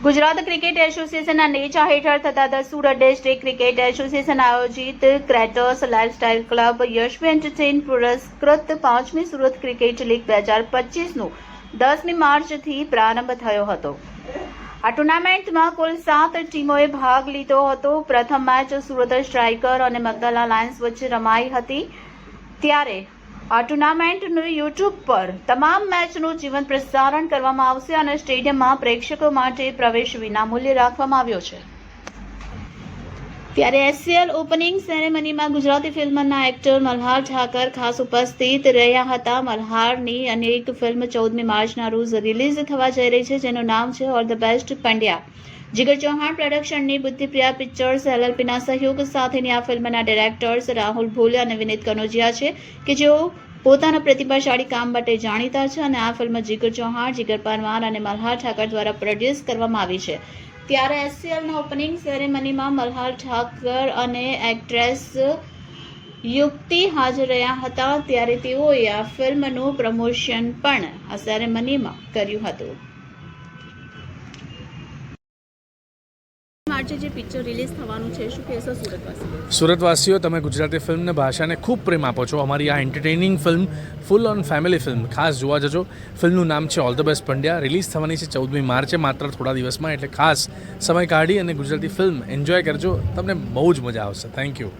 Gujarat cricket એસોસિએશનના નેજા હેઠળ થતા the Surat district cricket association આયોજિત ક્રેટોસ લાઇફસ્ટાઇલ ક્લબ યશવી એન્ટરટેઇન પુરસ્કૃત 5મી સુરત ક્રિકેટ લીગ 2025નું 10મી માર્ચથી પ્રારંભ થયો હતો। આ ટુર્નામેન્ટમાં કુલ 7 ટીમોએ ભાગ લીધો હતો। પ્રથમ મેચ સુરત સ્ટ્રાઇકર અને મગદલા લાયન્સ વચ્ચે રમાઈ હતી। ત્યારે આ ટુર્નામેન્ટનું યુટ્યુબ પર તમામ મેચનું જીવંત પ્રસારણ કરવામાં આવશે અને સ્ટેડિયમમાં પ્રેક્ષકો માટે પ્રવેશ વિનામૂલ્યે રાખવામાં આવ્યો છે। ત્યારે એસસીએલ ઓપનિંગ સેરેમનીમાં ગુજરાતી ફિલ્મના એક્ટર મલ્હાર ઠાકર ખાસ ઉપસ્થિત રહ્યા હતા। મલ્હારની અનેક ફિલ્મ 14મી માર્ચના રોજ રિલીઝ થવા જઈ રહી છે, જેનું નામ છે all the best Pandya. Jigar Chauhan પ્રોડક્શનની બુદ્ધિપ્રિયા પિક્ચર્સ એલએલપીના સહયોગ સાથેની આ ફિલ્મના ડિરેક્ટર્સ રાહુલ ભોલે અને વિનીત કનોજિયા છે કે જેઓ પોતાના પ્રતિભાશાળી કામ માટે જાણીતા છે અને આ ફિલ્મ જીગર ચૌહાણ, જીગર પરમાર અને મલ્હાર ઠાકર દ્વારા પ્રોડ્યુસ કરવામાં આવી છે। ત્યારે એસસીએલના ઓપનિંગ સેરેમનીમાં મલ્હાર ઠાકર અને એક્ટ્રેસ યુક્તિ હાજર રહ્યા હતા। ત્યારે તેઓએ આ ફિલ્મનું પ્રમોશન પણ આ સેરેમનીમાં કર્યું હતું। આજે જે પિક્ચર રિલીઝ થવાનું છે, શું કહેશો સુરતવાસીઓ? તમે ગુજરાતી ફિલ્મને ભાષાને ખૂબ પ્રેમ આપો છો। અમારી આ entertaining film full on family film ખાસ જોવા જજો। ફિલ્મનું નામ છે all the best Pandya. Release થવાની છે 14મી માર્ચે, માત્ર થોડા દિવસમાં, એટલે ખાસ સમય કાઢી અને ગુજરાતી ફિલ્મ એન્જોય કરજો, તમને બહુ જ મજા આવશે। Thank you.